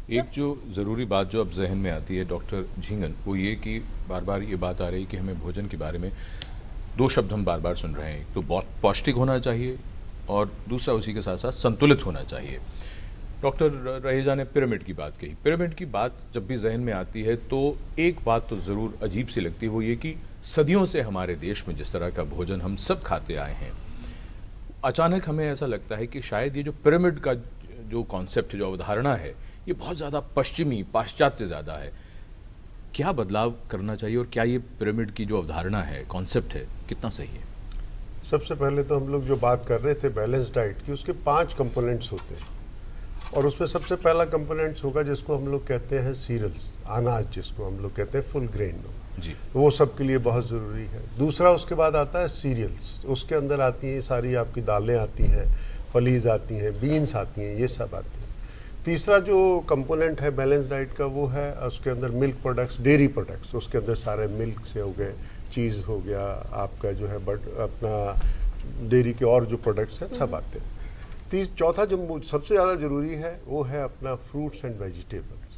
एक जो ज़रूरी बात जो अब जहन में आती है डॉक्टर झींगन, वो ये कि बार बार ये बात आ रही है कि हमें भोजन के बारे में दो शब्द हम बार बार सुन रहे हैं। एक तो बहुत पौष्टिक होना चाहिए और दूसरा उसी के साथ साथ संतुलित होना चाहिए। डॉक्टर रहेजा ने पिरामिड की बात कही। पिरामिड की बात जब भी जहन में आती है तो एक बात तो ज़रूर अजीब सी लगती है, वो ये कि सदियों से हमारे देश में जिस तरह का भोजन हम सब खाते आए हैं, अचानक हमें ऐसा लगता है कि शायद ये जो पिरामिड का जो कॉन्सेप्ट, जो अवधारणा है, ये बहुत ज़्यादा पश्चिमी, पाश्चात्य ज़्यादा है। क्या बदलाव करना चाहिए और क्या ये पिरामिड की जो अवधारणा है, कॉन्सेप्ट है, कितना सही है? सबसे पहले तो हम लोग जो बात कर रहे थे बैलेंस डाइट की, उसके 5 कंपोनेंट्स होते हैं और उसमें सबसे पहला कंपोनेंट्स होगा जिसको हम लोग कहते हैं सीरियल्स, अनाज जिसको हम लोग कहते हैं फुल ग्रेन जी, वो सबके लिए बहुत ज़रूरी है। दूसरा उसके बाद आता है सीरियल्स, उसके अंदर आती हैं सारी आपकी दालें आती हैं, फलीज आती हैं, बीन्स आती हैं, ये सब आती हैं। तीसरा जो कंपोनेंट है बैलेंस डाइट का वो है उसके अंदर मिल्क प्रोडक्ट्स, डेयरी प्रोडक्ट्स, उसके अंदर सारे मिल्क से हो गए, चीज़ हो गया, आपका जो है अपना डेयरी के और जो प्रोडक्ट्स हैं सब आते हैं। चौथा जो सबसे ज़्यादा ज़रूरी है वो है अपना फ्रूट्स एंड वेजिटेबल्स,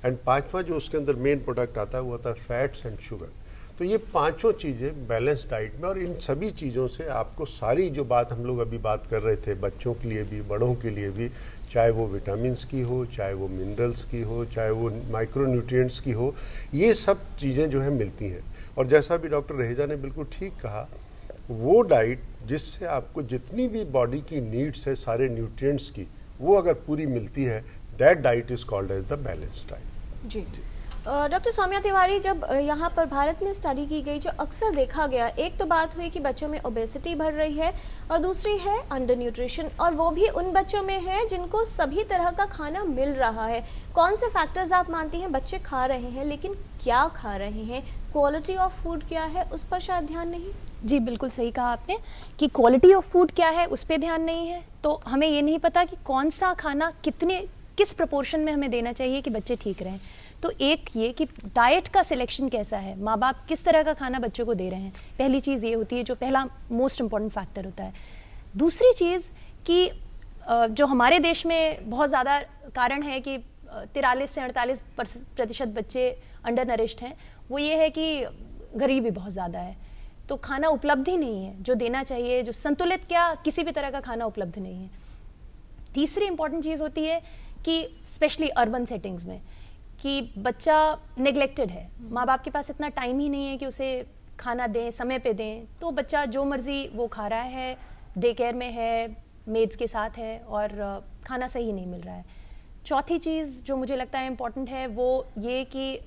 एंड पांचवा जो उसके अंदर मेन प्रोडक्ट आता है वो होता है फैट्स एंड शुगर। तो ये पांचों चीज़ें बैलेंस डाइट में, और इन सभी चीज़ों से आपको सारी जो बात हम लोग अभी बात कर रहे थे, बच्चों के लिए भी बड़ों के लिए भी, चाहे वो विटामिन्स की हो, चाहे वो मिनरल्स की हो, चाहे वो माइक्रोन्यूट्रिएंट्स की हो, ये सब चीज़ें जो है मिलती हैं। और जैसा भी डॉक्टर रहेजा ने बिल्कुल ठीक कहा, वो डाइट जिससे आपको जितनी भी बॉडी की नीड्स है सारे न्यूट्रिएंट्स की, वो अगर पूरी मिलती है, that diet is called as the balanced diet. जी डॉक्टर सौम्या तिवारी, जब यहाँ पर भारत में स्टडी की गई, जो अक्सर देखा गया, एक तो बात हुई कि बच्चों में ओबेसिटी बढ़ रही है और दूसरी है अंडर न्यूट्रिशन, और वो भी उन बच्चों में है जिनको सभी तरह का खाना मिल रहा है। कौन से फैक्टर्स आप मानती हैं बच्चे खा रहे हैं, लेकिन क्या खा रहे हैं, क्वालिटी ऑफ फूड क्या है, उस पर शायद ध्यान नहीं? जी बिल्कुल सही कहा आपने कि क्वालिटी ऑफ फूड क्या है उस पर ध्यान नहीं है, तो हमें ये नहीं पता कि कौन सा खाना किस प्रपोर्शन में हमें देना चाहिए कि बच्चे ठीक रहें। तो एक ये कि डाइट का सिलेक्शन कैसा है, माँ बाप किस तरह का खाना बच्चों को दे रहे हैं, पहली चीज़ ये होती है, जो पहला मोस्ट इम्पॉर्टेंट फैक्टर होता है। दूसरी चीज़ कि जो हमारे देश में बहुत ज़्यादा कारण है कि 43 से 48% बच्चे अंडर नरिश्ड हैं, वो ये है कि गरीबी बहुत ज़्यादा है, तो खाना उपलब्ध ही नहीं है जो देना चाहिए, जो संतुलित क्या किसी भी तरह का खाना उपलब्ध नहीं है। तीसरी इंपॉर्टेंट चीज़ होती है कि स्पेशली अर्बन सेटिंग्स में कि बच्चा नेग्लेक्टेड है, माँ बाप के पास इतना टाइम ही नहीं है कि उसे खाना दें, समय पे दें, तो बच्चा जो मर्जी वो खा रहा है, डे केयर में है, मेड्स के साथ है और खाना सही नहीं मिल रहा है। चौथी चीज़ जो मुझे लगता है इम्पॉर्टेंट है वो ये कि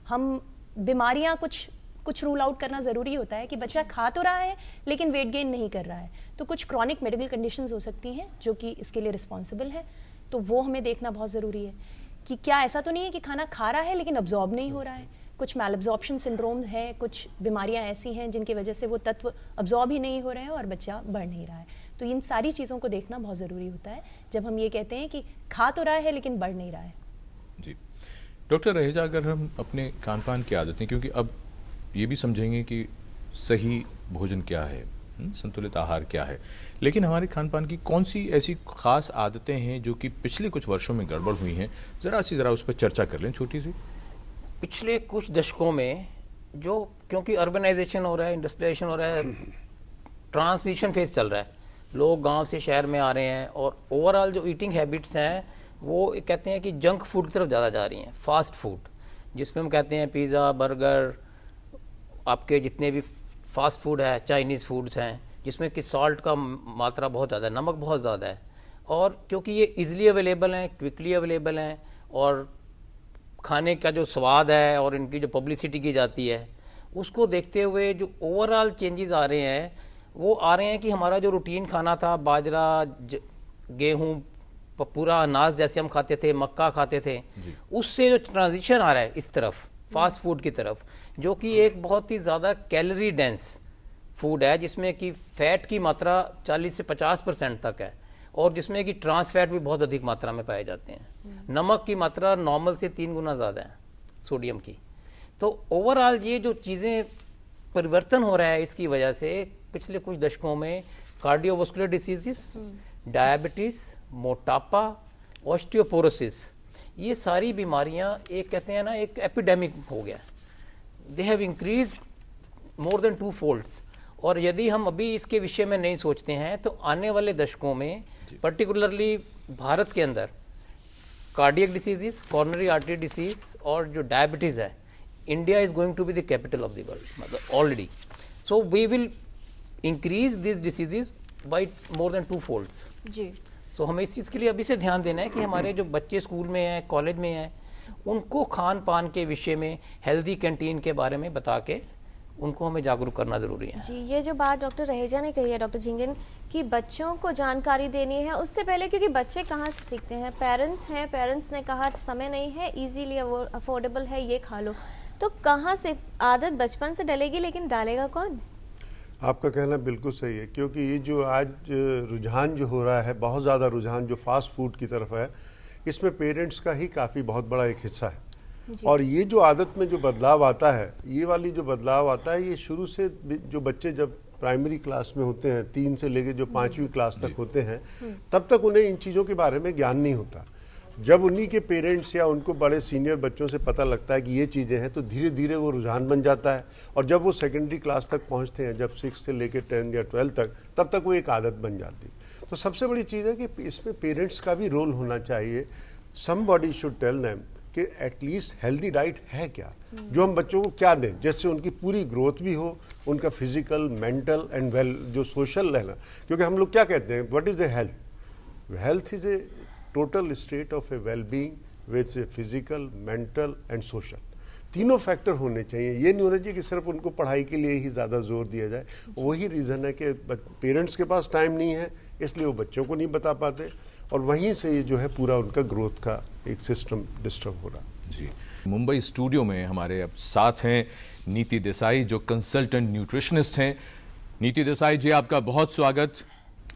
हम बीमारियाँ कुछ रूल आउट करना ज़रूरी होता है कि बच्चा खा तो रहा है लेकिन वेट गेन नहीं कर रहा है, तो कुछ क्रॉनिक मेडिकल कंडीशंस हो सकती हैं जो कि इसके लिए रिस्पॉन्सिबल है, तो वो हमें देखना बहुत ज़रूरी है कि क्या ऐसा तो नहीं है कि खाना खा रहा है लेकिन अब्जॉर्ब नहीं हो रहा है। कुछ मैलअब्जॉर्प्शन सिंड्रोम है, कुछ बीमारियां ऐसी हैं जिनकी वजह से वो तत्व अब्जॉर्ब ही नहीं हो रहे हैं और बच्चा बढ़ नहीं रहा है। तो इन सारी चीज़ों को देखना बहुत ज़रूरी होता है जब हम ये कहते हैं कि खा तो रहा है लेकिन बढ़ नहीं रहा है। जी डॉक्टर रहेजा, अगर हम अपने खान पान की आदतें, क्योंकि अब ये भी समझेंगे कि सही भोजन क्या है, संतुलित आहार क्या है, लेकिन हमारे खान पान की कौन सी ऐसी खास आदतें हैं जो कि पिछले कुछ वर्षों में गड़बड़ हुई हैं, ज़रा उस पर चर्चा कर लें छोटी सी। पिछले कुछ दशकों में जो, क्योंकि अर्बनाइजेशन हो रहा है, इंडस्ट्रियलाइजेशन हो रहा है, ट्रांजिशन फेज चल रहा है, लोग गांव से शहर में आ रहे हैं और ओवरऑल जो ईटिंग हैबिट्स हैं वो कहते हैं कि जंक फूड की तरफ ज़्यादा जा रही हैं, फास्ट फूड, जिसमें हम कहते हैं पिज़्ज़ा, बर्गर, आपके जितने भी फास्ट फूड है, चाइनीज़ फूड्स हैं, जिसमें कि सॉल्ट का मात्रा बहुत ज़्यादा है, नमक बहुत ज़्यादा है, और क्योंकि ये इजीली अवेलेबल हैं, क्विकली अवेलेबल हैं, और खाने का जो स्वाद है और इनकी जो पब्लिसिटी की जाती है, उसको देखते हुए जो ओवरऑल चेंजेस आ रहे हैं वो आ रहे हैं कि हमारा जो रूटीन खाना था, बाजरा, गेहूँ, पूरा अनाज जैसे हम खाते थे, मक्का खाते थे, उससे जो ट्रांजिशन आ रहा है इस तरफ फास्ट फूड की तरफ, जो कि एक बहुत ही ज़्यादा कैलोरी डेंस फूड है, जिसमें कि फैट की मात्रा 40 से 50% तक है और जिसमें कि ट्रांस फैट भी बहुत अधिक मात्रा में पाए जाते हैं। नमक की मात्रा नॉर्मल से 3 गुना ज़्यादा है सोडियम की। तो ओवरऑल ये जो चीज़ें परिवर्तन हो रहा है, इसकी वजह से पिछले कुछ दशकों में कार्डियोवास्कुलर डिसीजेस, डायबिटीज़, मोटापा ऑस्टियोपोरोसिस, ये सारी बीमारियां एक कहते हैं ना एक एपिडेमिक हो गया, they have increase more than 2 folds। और यदि हम अभी इसके विषय में नहीं सोचते हैं तो आने वाले दशकों में पर्टिकुलरली भारत के अंदर cardiac diseases, coronary artery disease और जो डायबिटीज है, India is going to be the capital of the world, मतलब already. So we will increase this diseases by more than 2 folds जी। तो हमें इस चीज़ के लिए अभी से ध्यान देना है कि हमारे जो बच्चे स्कूल में हैं, कॉलेज में हैं, उनको खान पान के विषय में, हेल्दी कैंटीन के बारे में बता के उनको हमें जागरूक करना जरूरी है। जी, ये जो बात डॉक्टर रहेजा ने कही है, डॉक्टर झिंगन, कि बच्चों को जानकारी देनी है, उससे पहले क्योंकि बच्चे कहाँ से सीखते हैं, पेरेंट्स हैं, पेरेंट्स ने कहा समय नहीं है, इजीली अफोर्डेबल है, ये खा लो, तो कहाँ से आदत बचपन से डलेगी, लेकिन डालेगा कौन? आपका कहना बिल्कुल सही है, क्योंकि ये जो आज रुझान जो हो रहा है, बहुत ज़्यादा रुझान जो फास्ट फूड की तरफ है, इसमें पेरेंट्स का ही काफ़ी बहुत बड़ा एक हिस्सा है। और ये जो आदत में जो बदलाव आता है, ये वाली जो बदलाव आता है, ये शुरू से जो बच्चे जब प्राइमरी क्लास में होते हैं, 3 से लेकर जो 5वीं क्लास तक होते हैं, तब तक उन्हें इन चीज़ों के बारे में ज्ञान नहीं होता। जब उन्हीं के पेरेंट्स या उनको बड़े सीनियर बच्चों से पता लगता है कि ये चीज़ें हैं, तो धीरे धीरे वो रुझान बन जाता है। और जब वो सेकेंडरी क्लास तक पहुंचते हैं, जब 6 से लेकर 10 या 12 तक, तब तक वो एक आदत बन जाती है। तो सबसे बड़ी चीज़ है कि इसमें पेरेंट्स का भी रोल होना चाहिए। समबॉडी शुड टेल देम कि एटलीस्ट हेल्दी डाइट है क्या, जो हम बच्चों को क्या दें, जिससे उनकी पूरी ग्रोथ भी हो, उनका फिजिकल, मेंटल एंड वेल, जो सोशल रहना। क्योंकि हम लोग क्या कहते हैं, what is the health? Health is a total state of a wellbeing with a physical, mental and social. तीनों फैक्टर होने चाहिए। ये नहीं होना चाहिए कि सिर्फ उनको पढ़ाई के लिए ही ज़्यादा जोर दिया जाए। वही रीज़न है कि पेरेंट्स के पास टाइम नहीं है, इसलिए वो बच्चों को नहीं बता पाते, और वहीं से ये जो है पूरा उनका ग्रोथ का एक सिस्टम डिस्टर्ब हो रहा। जी, मुंबई स्टूडियो में हमारे अब साथ हैं नीति देसाई, जो कंसल्टेंट न्यूट्रिशनिस्ट हैं। नीति देसाई जी, आपका बहुत स्वागत।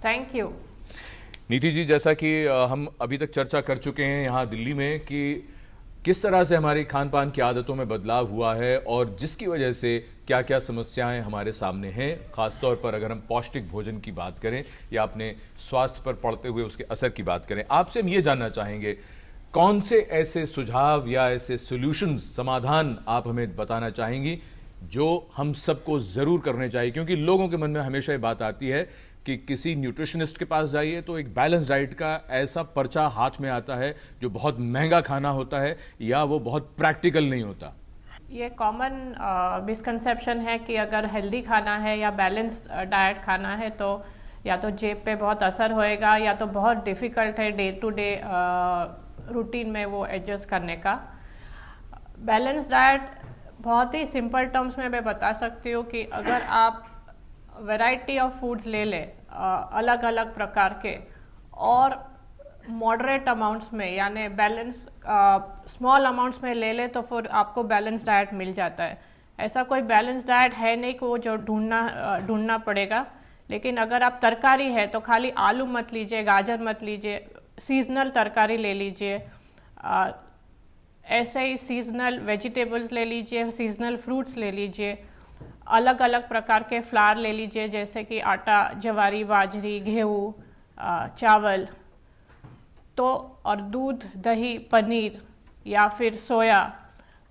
Thank you. नीति जी, जैसा कि हम अभी तक चर्चा कर चुके हैं यहाँ दिल्ली में कि किस तरह से हमारी खान पान की आदतों में बदलाव हुआ है और जिसकी वजह से क्या क्या समस्याएं हमारे सामने हैं, खासतौर पर अगर हम पौष्टिक भोजन की बात करें या अपने स्वास्थ्य पर पड़ते हुए उसके असर की बात करें। आपसे हम ये जानना चाहेंगे, कौन से ऐसे सुझाव या ऐसे सॉल्यूशन, समाधान आप हमें बताना चाहेंगी जो हम सबको जरूर करने चाहिए? क्योंकि लोगों के मन में हमेशा ये बात आती है कि किसी न्यूट्रिशनिस्ट के पास जाइए तो एक बैलेंस डाइट का ऐसा पर्चा हाथ में आता है जो बहुत महंगा खाना होता है या वो बहुत प्रैक्टिकल नहीं होता। ये कॉमन मिसकंसेप्शन है कि अगर हेल्दी खाना है या बैलेंस डाइट खाना है तो या तो जेब पे बहुत असर होएगा या तो बहुत डिफ़िकल्ट है डे टू डे रूटीन में वो एडजस्ट करने का। बैलेंस डाइट बहुत ही सिंपल टर्म्स में मैं बता सकती हूँ कि अगर आप वैरायटी ऑफ फूड्स ले लें अलग अलग प्रकार के और मॉडरेट अमाउंट्स में, यानी बैलेंस स्मॉल अमाउंट्स में ले लें, तो फिर आपको बैलेंस डाइट मिल जाता है। ऐसा कोई बैलेंस डाइट है नहीं कि वो जो ढूंढना पड़ेगा। लेकिन अगर आप तरकारी है तो खाली आलू मत लीजिए, गाजर मत लीजिए, सीजनल तरकारी ले लीजिए, ऐसे ही सीजनल वेजिटेबल्स ले लीजिए, सीजनल फ्रूट्स ले लीजिए, अलग अलग प्रकार के फ्लावर ले लीजिए, जैसे कि आटा, ज्वारी, बाजरी, गेहूँ, चावल, तो और दूध, दही, पनीर या फिर सोया।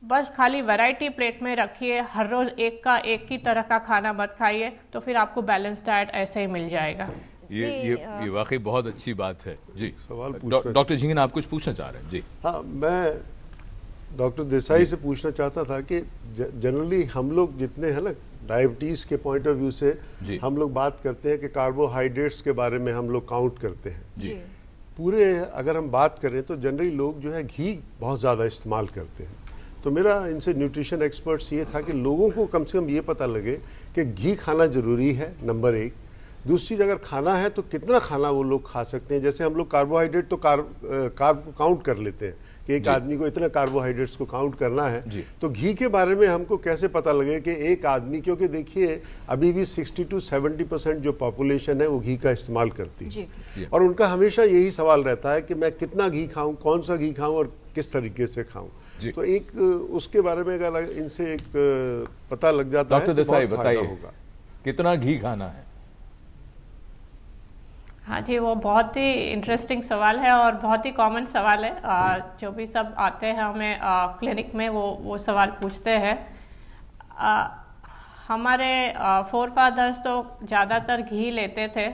बस खाली वैरायटी प्लेट में रखिए, हर रोज एक ही तरह का खाना मत खाइए, तो फिर आपको बैलेंस डाइट ऐसे ही मिल जाएगा। ये वाकई बहुत अच्छी बात है। जी, सवाल डॉक्टर झिंगन, आप कुछ पूछना चाह रहे हैं? जी हाँ, मैं डॉक्टर देसाई से पूछना चाहता था कि जनरली हम लोग जितने हैं ना, डायबिटीज़ के पॉइंट ऑफ व्यू से हम लोग बात करते हैं कि कार्बोहाइड्रेट्स के बारे में हम लोग काउंट करते हैं। जी, पूरे अगर हम बात करें तो जनरली लोग जो है घी बहुत ज़्यादा इस्तेमाल करते हैं। तो मेरा इनसे न्यूट्रिशन एक्सपर्ट्स ये था कि लोगों को कम से कम ये पता लगे कि घी खाना ज़रूरी है, नंबर 1। दूसरी चीज़, अगर खाना है तो कितना खाना वो लोग खा सकते हैं। जैसे हम लोग कार्बोहाइड्रेट तो कार्ब को काउंट कर लेते हैं कि एक आदमी को इतने कार्बोहाइड्रेट्स को काउंट करना है, तो घी के बारे में हमको कैसे पता लगे कि एक आदमी, क्योंकि देखिए अभी भी 60 to 70% जो पॉपुलेशन है वो घी का इस्तेमाल करती है, और उनका हमेशा यही सवाल रहता है कि मैं कितना घी खाऊं, कौन सा घी खाऊं और किस तरीके से खाऊं। तो एक उसके बारे में अगर इनसे एक पता लग जाता है तो बहुत फायदा होगा। कितना घी खाना है? हाँ जी, वो बहुत ही इंटरेस्टिंग सवाल है और बहुत ही कॉमन सवाल है। जो भी सब आते हैं हमें क्लिनिक में वो सवाल पूछते हैं। हमारे फोरफादर्स तो ज़्यादातर घी लेते थे।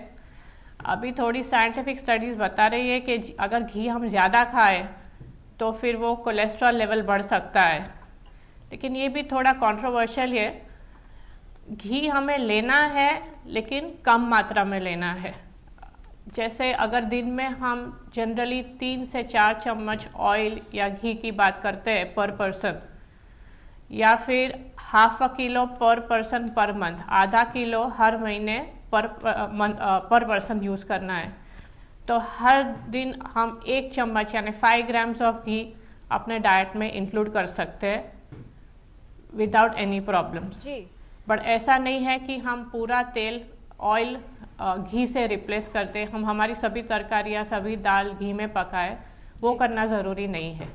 अभी थोड़ी साइंटिफिक स्टडीज़ बता रही है कि अगर घी हम ज़्यादा खाएं तो फिर वो कोलेस्ट्रॉल लेवल बढ़ सकता है, लेकिन ये भी थोड़ा कंट्रोवर्शियल है। घी हमें लेना है लेकिन कम मात्रा में लेना है। जैसे अगर दिन में हम जनरली 3 से 4 चम्मच ऑयल या घी की बात करते हैं पर पर्सन, या फिर ½ किलो पर पर्सन पर मंथ, आधा किलो हर महीने पर पर्सन यूज़ करना है, तो हर दिन हम 1 चम्मच यानी 5 ग्राम्स ऑफ घी अपने डाइट में इंक्लूड कर सकते हैं विदाउट एनी प्रॉब्लम्स जी। बट ऐसा नहीं है कि हम पूरा तेल ऑयल घी से रिप्लेस करते, हम हमारी सभी तरकारियाँ सभी दाल घी में पकाए, वो करना ज़रूरी नहीं है।